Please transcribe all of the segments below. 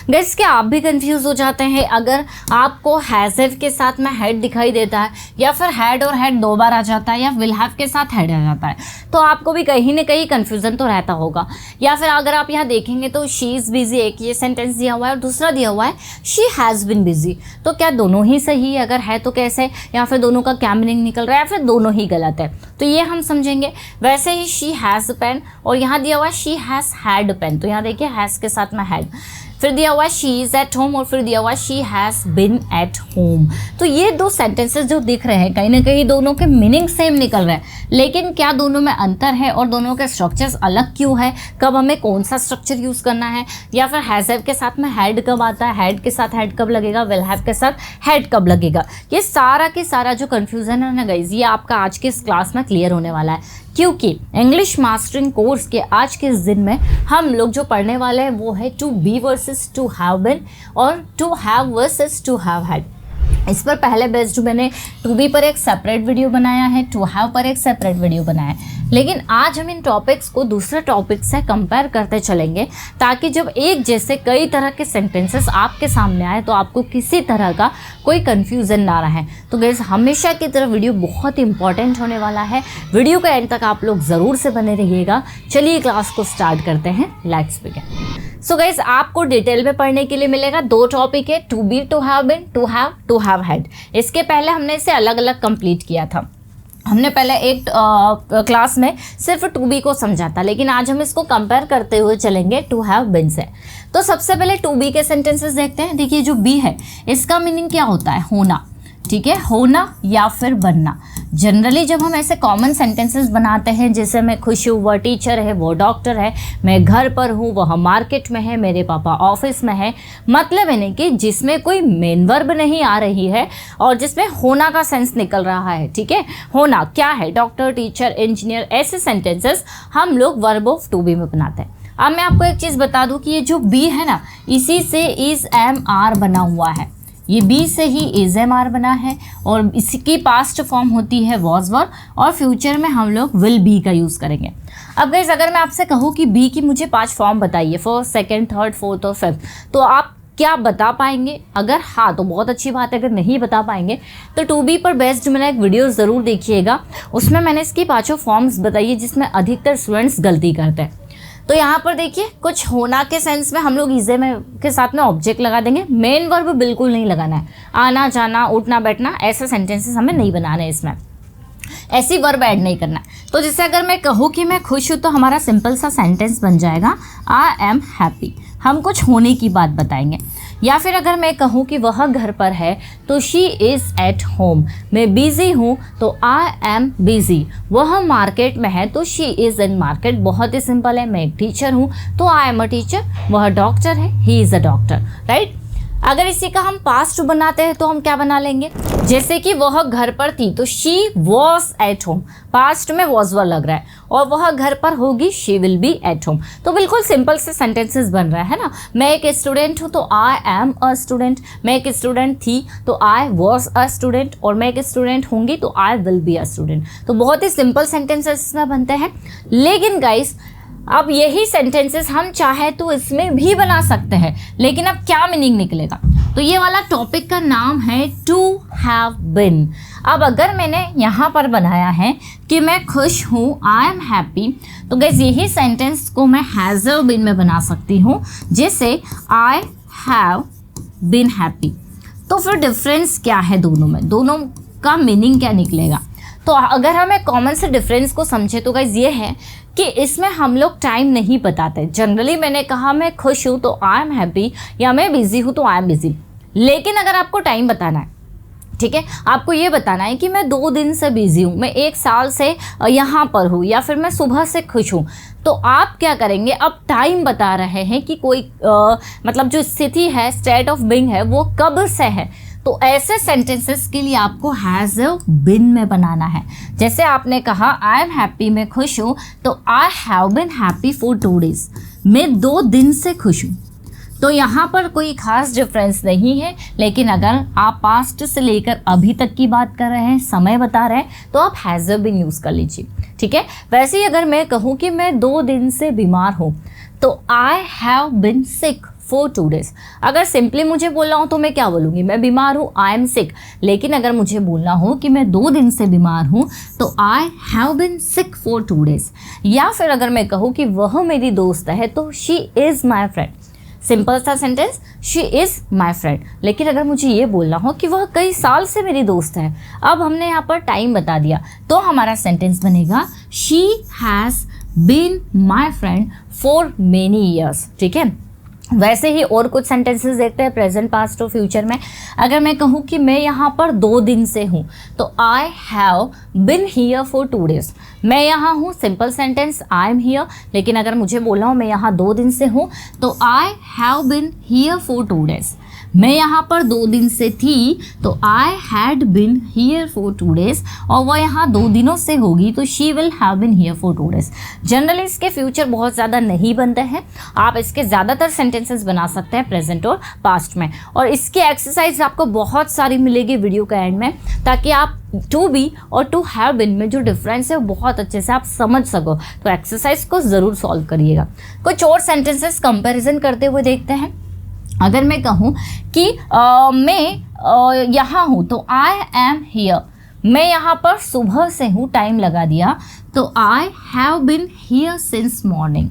Guys क्या आप भी कंफ्यूज हो जाते हैं अगर आपको हैज़ हैव के साथ में हैड दिखाई देता है, या फिर हैड और हैड दो बार आ जाता है, या विल हैव के साथ हैड आ जाता है, तो आपको भी कहीं ना कहीं कंफ्यूजन तो रहता होगा। या फिर अगर आप यहाँ देखेंगे तो शी इज़ बिजी, एक ये सेंटेंस दिया हुआ है और दूसरा दिया हुआ है शी हैज़ बिन बिजी, तो क्या दोनों ही सही है? अगर है तो कैसे, या फिर दोनों का क्या मीनिंग निकल रहा है, या फिर दोनों ही गलत है, तो ये हम समझेंगे। वैसे ही शी हैज़ पेन और यहाँ दिया हुआ है शी हैज़ हैड पेन, तो यहाँ देखिए हैज़ के साथ में हैड, फिर दिया हुआ है शी इज़ एट होम और फिर दिया हुआ है she has been at home. तो ये दो सेंटेंसेस जो दिख रहे हैं कहीं ना कहीं दोनों के मीनिंग सेम निकल रहे हैं, लेकिन क्या दोनों में अंतर है और दोनों के स्ट्रक्चर्स अलग क्यों है, कब हमें कौन सा स्ट्रक्चर यूज़ करना है, या फिर हैज़ हैव के साथ में हैड कब आता है, हैड के साथ हैड कब लगेगा, विल हैव के साथ हैड कब लगेगा, ये सारा के सारा जो कन्फ्यूज़न है ना गाइज, ये आपका आज के इस क्लास में क्लियर होने वाला है। क्योंकि इंग्लिश मास्टरिंग कोर्स के आज के इस दिन में हम लोग जो पढ़ने वाले हैं वो है to be versus to have been और to have versus to have had. इस पर पहले बेस्ड मैंने टू बी पर एक सेपरेट वीडियो बनाया है, टू हैव पर एक सेपरेट वीडियो बनाया है, लेकिन आज हम इन टॉपिक्स को दूसरे टॉपिक से कंपेयर करते चलेंगे ताकि जब एक जैसे कई तरह के सेंटेंसेस आपके सामने आए तो आपको किसी तरह का कोई कन्फ्यूज़न ना रहे। तो गाइस हमेशा की तरह वीडियो बहुत ही इंपॉर्टेंट होने वाला है, वीडियो के एंड तक आप लोग ज़रूर से बने रहिएगा। चलिए क्लास को स्टार्ट करते हैं, लेट्स बिगिन। सो गाइस आपको डिटेल में पढ़ने के लिए मिलेगा दो टॉपिक है, to be, to have been, to have had. इसके पहले हमने इसे अलग अलग कंप्लीट किया था। हमने पहले एक क्लास में सिर्फ टू बी को समझा था, लेकिन आज हम इसको कंपेयर करते हुए चलेंगे टू हैव बिन से। तो सबसे पहले टू बी के सेंटेंसेस देखते हैं। देखिए जो बी है इसका मीनिंग क्या होता है? होना, ठीक है, होना या फिर बनना। जनरली जब हम ऐसे कॉमन सेंटेंसेस बनाते हैं जैसे मैं खुश हूँ, वह टीचर है, वो डॉक्टर है, मैं घर पर हूँ, वह मार्केट में है, मेरे पापा ऑफिस में है, मतलब है कि जिसमें कोई मेन वर्ब नहीं आ रही है और जिसमें होना का सेंस निकल रहा है, ठीक है। होना क्या है? डॉक्टर, टीचर, इंजीनियर, ऐसे सेंटेंसेस हम लोग वर्ब ऑफ टू बी में बनाते हैं। अब मैं आपको एक चीज़ बता दूँ कि ये जो बी है ना, इसी से इज एम आर बना हुआ है, ये बी से ही इज एम आर बना है और इसकी पास्ट फॉर्म होती है वॉज वर, और फ्यूचर में हम लोग विल बी का यूज़ करेंगे। अब गाइस अगर मैं आपसे कहूँ कि बी की मुझे 5 फॉर्म बताइए, फर्स्ट, सेकंड, थर्ड, फोर्थ और फिफ्थ, तो आप क्या बता पाएंगे? अगर हाँ तो बहुत अच्छी बात है, अगर नहीं बता पाएंगे तो टू बी पर बेस्ड मेरा एक वीडियो ज़रूर देखिएगा, उसमें मैंने इसकी 5 फॉर्म्स बताई है जिसमें अधिकतर स्टूडेंट्स गलती करते हैं। तो यहाँ पर देखिए कुछ होना के सेंस में हम लोग इजे में के साथ में ऑब्जेक्ट लगा देंगे, मेन वर्ब बिल्कुल नहीं लगाना है। आना जाना, उठना बैठना, ऐसे सेंटेंसेस हमें नहीं बनाने हैं, इसमें ऐसी वर्ब ऐड नहीं करना है। तो जैसे अगर मैं कहूँ कि मैं खुश हूँ तो हमारा सिंपल सा सेंटेंस बन जाएगा आई एम हैप्पी, हम कुछ होने की बात बताएंगे। या फिर अगर मैं कहूँ कि वह घर पर है तो शी इज़ एट होम, मैं बिज़ी हूँ तो आई एम बिज़ी, वह मार्केट में है तो शी इज़ इन मार्केट, बहुत ही सिंपल है। मैं एक टीचर हूँ तो आई एम अ टीचर, वह डॉक्टर है, he is a doctor, right. अगर इसी का हम पास्ट बनाते हैं तो हम क्या बना लेंगे? जैसे कि वह घर पर थी तो she was at home, past में वॉज वर लग रहा है, और वह घर पर होगी she will be at home. तो बिल्कुल सिंपल से सेंटेंसेस बन रहा है ना। मैं एक स्टूडेंट हूँ तो आई एम अ स्टूडेंट, मैं एक स्टूडेंट थी तो आई वॉज अ स्टूडेंट, और मैं एक स्टूडेंट होंगी तो I will be a student. तो बहुत ही सिंपल सेंटेंसेस इसमें बनते हैं। लेकिन गाइस अब यही सेंटेंसेस हम चाहे तो इसमें भी बना सकते हैं, लेकिन अब क्या मीनिंग निकलेगा? तो ये वाला टॉपिक का नाम है टू हैव बिन। अब अगर मैंने यहाँ पर बनाया है कि मैं खुश हूँ, आई एम हैप्पी, तो गाइस यही सेंटेंस को मैं हैज़ बिन में बना सकती हूँ, जैसे आई हैव बिन हैप्पी। तो फिर डिफरेंस क्या है दोनों में, दोनों का मीनिंग क्या निकलेगा? तो अगर हम एक कॉमन से डिफरेंस को समझे तो गाइस ये है कि इसमें हम लोग टाइम नहीं बताते। जनरली मैंने कहा मैं खुश हूँ तो आई एम हैप्पी, या मैं बिज़ी हूँ तो आई एम बिज़ी। लेकिन अगर आपको टाइम बताना है, ठीक है, आपको ये बताना है कि मैं 2 दिन से बिज़ी हूँ, मैं 1 साल से यहाँ पर हूँ, या फिर मैं सुबह से खुश हूँ, तो आप क्या करेंगे? अब टाइम बता रहे हैं कि कोई मतलब जो स्थिति है, स्टेट ऑफ बीइंग है, वो कब से है। तो ऐसे सेंटेंसेस के लिए आपको हैज़ बिन में बनाना है। जैसे आपने कहा आई एम हैप्पी, मैं खुश हूँ, तो I have been happy for 2 days, मैं 2 दिन से खुश हूँ। तो यहाँ पर कोई खास डिफरेंस नहीं है, लेकिन अगर आप पास्ट से लेकर अभी तक की बात कर रहे हैं, समय बता रहे हैं, तो आप हैज़ बिन यूज़ कर लीजिए, ठीक है। वैसे ही अगर मैं कहूँ कि मैं 2 दिन से बीमार हूँ, तो I have been sick for 2 days। अगर सिंपली मुझे बोलना हो तो मैं क्या बोलूँगी, मैं बीमार हूँ, आई एम सिक। लेकिन अगर मुझे बोलना हो कि मैं 2 दिन से बीमार हूँ तो I have been sick for 2 days। या फिर अगर मैं कहूँ कि वह मेरी दोस्त है तो she is my friend. Simple सा sentence, she is my friend. लेकिन अगर मुझे ये बोलना हो कि वह कई साल से मेरी दोस्त है, अब हमने यहाँ पर टाइम बता दिया, तो हमारा सेंटेंस बनेगा she has been my friend for many years. ठीक है, वैसे ही और कुछ सेंटेंसेस देखते हैं प्रेजेंट, पास्ट और फ्यूचर में। अगर मैं कहूँ कि मैं यहाँ पर 2 दिन से हूँ तो I have been here for 2 days। मैं यहाँ हूँ, simple sentence, I am here. लेकिन अगर मुझे बोलना हो मैं यहाँ 2 दिन से हूँ तो I have been here for 2 days। मैं यहाँ पर 2 दिन से थी तो I had been here for 2 days। और वह यहाँ 2 दिनों से होगी तो she will have been here for 2 days। Generally इसके फ्यूचर बहुत ज़्यादा नहीं बनते हैं, आप इसके ज़्यादातर सेंटेंसेस बना सकते हैं प्रेजेंट और पास्ट में। और इसकी एक्सरसाइज आपको बहुत सारी मिलेगी वीडियो के एंड में, ताकि आप टू बी और टू हैव बिन में जो डिफरेंस है वो बहुत अच्छे से आप समझ सको। तो एक्सरसाइज को ज़रूर सॉल्व करिएगा। कुछ और सेंटेंसेस कंपैरिजन करते हुए देखते हैं। अगर मैं कहूँ कि मैं यहाँ हूँ तो आई एम हियर। मैं यहाँ पर सुबह से हूँ, टाइम लगा दिया, तो I have been here since morning.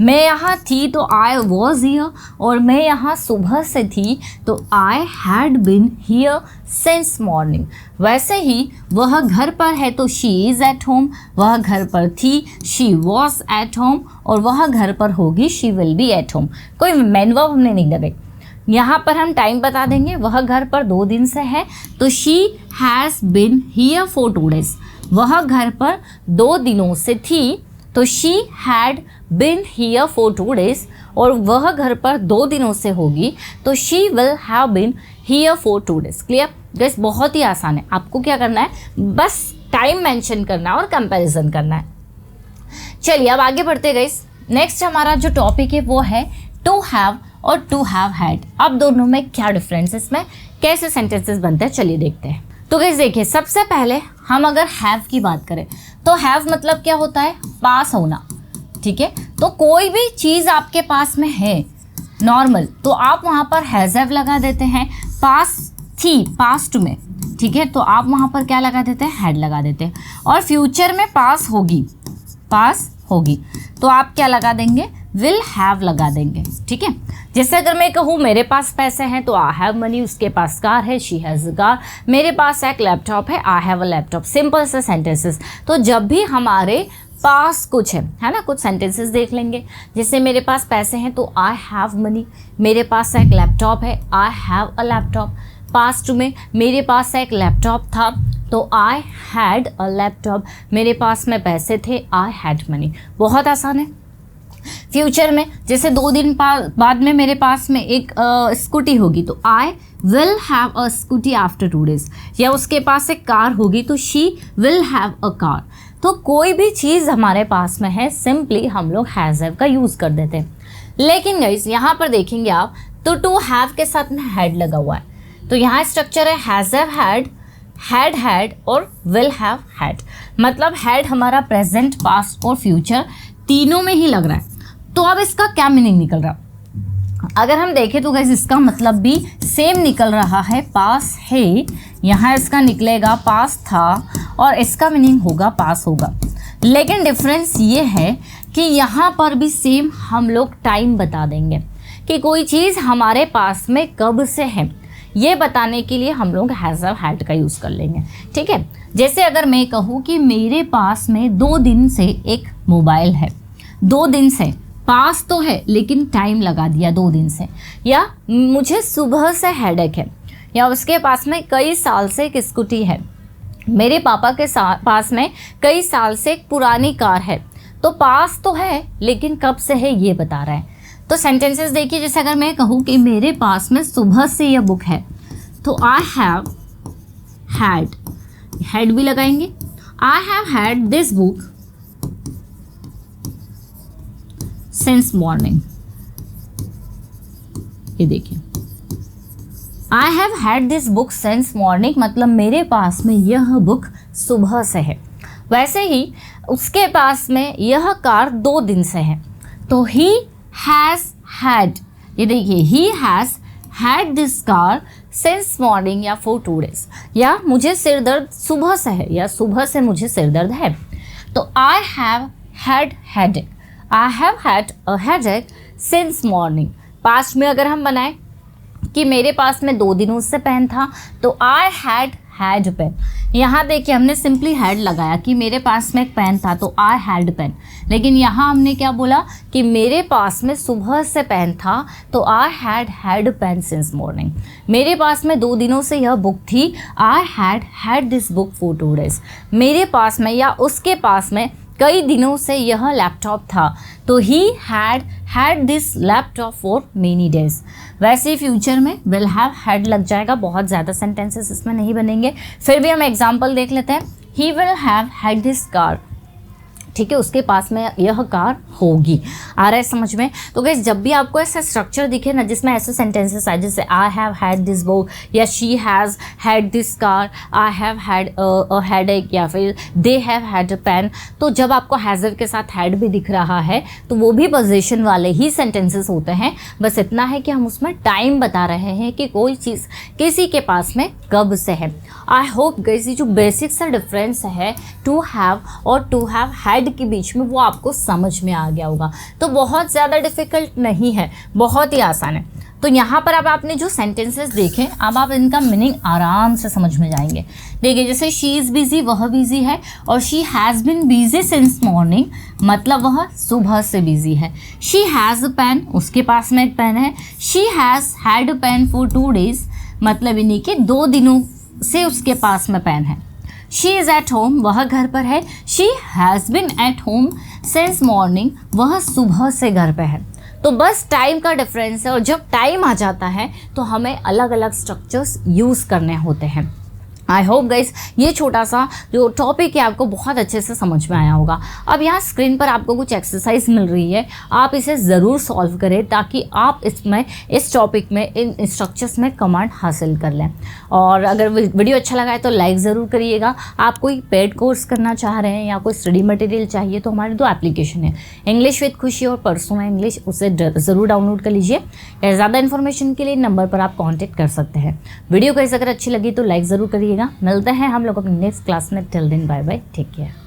मैं यहाँ थी तो आई वॉज हियर। और मैं यहाँ सुबह से थी तो I had been here since morning. वैसे ही वह घर पर है तो शी इज़ एट होम। वह घर पर थी, शी वॉज एट होम। और वह घर पर होगी, she will be at home. कोई मेन वर्ब हमने नहीं लगाई, यहाँ पर हम टाइम बता देंगे। वह घर पर 2 दिन से है तो she has been here for 2 days। वह घर पर 2 दिनों से थी तो she had been here for 2 days। और वह घर पर 2 दिनों से होगी तो she will have been here for 2 days। Clear guys, बहुत ही आसान है। आपको क्या करना है, बस टाइम मेंशन करना है और कंपैरिजन करना है। चलिए अब आगे बढ़ते गाइस। नेक्स्ट हमारा जो टॉपिक है वो है टू हैव और टू हैव हैड। अब दोनों में क्या डिफरेंस है, इसमें कैसे सेंटेंसेस बनते हैं, चलिए देखते हैं। तो गाइस देखिए, सबसे पहले हम अगर हैव की बात करें तो हैव मतलब क्या होता है, पास होना। ठीक है, तो कोई भी चीज़ आपके पास में है नॉर्मल तो आप वहाँ पर हैज़ हैव लगा देते हैं। पास थी, पास्ट में, ठीक है, तो आप वहाँ पर क्या लगा देते हैं, हैड लगा देते हैं। और फ्यूचर में पास होगी, पास होगी तो आप क्या लगा देंगे, विल हैव लगा देंगे। ठीक है, जैसे अगर मैं कहूँ मेरे पास पैसे हैं तो आई हैव मनी, उसके पास कार है, शी हैज़ अ कार। मेरे पास एक लैपटॉप है, I have a laptop. Simple से सेंटेंसेस। तो जब भी हमारे पास कुछ है ना, कुछ सेंटेंसेस देख लेंगे। जैसे मेरे पास पैसे हैं तो आई हैव मनी, मेरे पास एक लैपटॉप है, I have a laptop. Past में मेरे पास एक लैपटॉप था तो आई हैड अ लैपटॉप। मेरे पास में पैसे थे, आई हैड मनी। बहुत आसान है। फ्यूचर में जैसे 2 दिन बाद में मेरे पास में एक स्कूटी होगी तो I will have a scooty after 2 days। या उसके पास एक कार होगी तो she will have a car. तो कोई भी चीज़ हमारे पास में है, सिंपली हम लोग हैज़ हैव का यूज़ कर देते हैं। लेकिन गाइस यहाँ पर देखेंगे आप तो टू हैव के साथ में हैड लगा हुआ है। तो यहाँ स्ट्रक्चर है has have had, had had और विल हैव हैड। मतलब हैड हमारा प्रेजेंट, पास्ट और फ्यूचर तीनों में ही लग रहा है। तो अब इसका क्या मीनिंग निकल रहा, अगर हम देखें तो गाइस इसका मतलब भी सेम निकल रहा है। पास है, यहाँ इसका निकलेगा पास था और इसका मीनिंग होगा पास होगा। लेकिन डिफरेंस ये है कि यहाँ पर भी सेम हम लोग टाइम बता देंगे कि कोई चीज़ हमारे पास में कब से है, ये बताने के लिए हम लोग हैज़ हैव हैड का यूज़ कर लेंगे। ठीक है, जैसे अगर मैं कहूँ कि मेरे पास में 2 दिन से एक मोबाइल है। 2 दिन से पास तो है लेकिन टाइम लगा दिया 2 दिन से। या मुझे सुबह से हेडेक है। या उसके पास में कई साल से एक स्कूटी है। मेरे पापा के पास में कई साल से एक पुरानी कार है। तो पास तो है लेकिन कब से है ये बता रहा है। तो सेंटेंसेस देखिए, जैसे अगर मैं कहूँ कि मेरे पास में सुबह से यह बुक है तो आई हैव हैड, हैड भी लगाएंगे। आई have had this book since morning. ये देखिए, आई have had this book since morning मतलब मेरे पास में यह बुक सुबह से है। वैसे ही उसके पास में यह कार 2 दिन से है तो ही हैज़ हैड ये देखिए, he has had this car since morning या फॉर 2 days, या मुझे सिर दर्द सुबह से है या सुबह से मुझे सिर दर्द है। तो आई have had headache, I have had a headache since morning. Past में अगर हम बनाएं कि मेरे पास में 2 दिनों से पेन था, तो आई हैड पेन। यहाँ देखिए हमने सिंपली हैड लगाया कि मेरे पास में एक पेन था, तो आई हैड पेन। लेकिन यहाँ हमने क्या बोला कि मेरे पास में सुबह से पेन था, तो I had pen since morning. मेरे पास में 2 दिनों से यह बुक थी, I had this book for 2 days। मेरे पास में या उसके पास में कई दिनों से यह लैपटॉप था, तो he had this laptop for many days. वैसे ही फ्यूचर में विल हैव हैड लग जाएगा, बहुत ज़्यादा सेंटेंसेस इसमें नहीं बनेंगे। फिर भी हम एग्जांपल देख लेते हैं। He will have had this car, ठीक है, उसके पास में यह कार होगी। आ रहा है समझ में? तो गाइस जब भी आपको ऐसा स्ट्रक्चर दिखे ना जिसमें ऐसे सेंटेंसेस आए जैसे I have had this book या she has had this car, I have had a headache, या फिर they have had a pen, तो जब आपको हैज़र के साथ हैड भी दिख रहा है तो वो भी पोजीशन वाले ही सेंटेंसेस होते हैं। बस इतना है कि हम उसमें टाइम बता रहे हैं कि कोई चीज़ किसी के पास में कब से है। आई होप गाइस ये जो बेसिक सा डिफरेंस है टू हैव और टू हैव हैड के बीच में वो आपको समझ में आ गया होगा। तो बहुत ज़्यादा डिफ़िकल्ट नहीं है, बहुत ही आसान है। तो यहाँ पर अब आपने जो सेंटेंसेस देखे, अब आप इनका मीनिंग आराम से समझ में जाएंगे। देखिए जैसे शी इज़ बिजी, वह बिजी है, और she has been busy since morning, मतलब वह सुबह से बिजी है। शी हैज़ अ पेन, उसके पास में एक पेन है। She has had a pen for 2 days, मतलब इन्हीं के 2 दिनों से उसके पास में पेन है। शी इज़ एट होम, वह घर पर है। She has been at home since morning, वह सुबह से घर पे है। तो बस टाइम का डिफरेंस है, और जब टाइम आ जाता है तो हमें अलग अलग स्ट्रक्चर्स यूज़ करने होते हैं। आई होप गाइस ये छोटा सा जो टॉपिक है आपको बहुत अच्छे से समझ में आया होगा। अब यहाँ स्क्रीन पर आपको कुछ एक्सरसाइज मिल रही है, आप इसे ज़रूर सॉल्व करें ताकि आप इसमें इस टॉपिक में इन स्ट्रक्चर्स में कमांड हासिल कर लें। और अगर वीडियो अच्छा लगा है तो लाइक ज़रूर करिएगा। आप कोई पेड कोर्स करना चाह रहे हैं या कोई स्टडी मटेरियल चाहिए तो हमारे 2 एप्लीकेशन है, इंग्लिश विद खुशी और परसोना इंग्लिश, उसे ज़रूर डाउनलोड कर लीजिए। या ज़्यादा इन्फॉर्मेशन के लिए नंबर पर आप कॉन्टेक्ट कर सकते हैं। वीडियो गाइस अगर अच्छी लगी तो लाइक ज़रूर करिए। मिलते हैं हम लोग अपनी नेक्स्ट क्लास में। Till then bye bye, take care.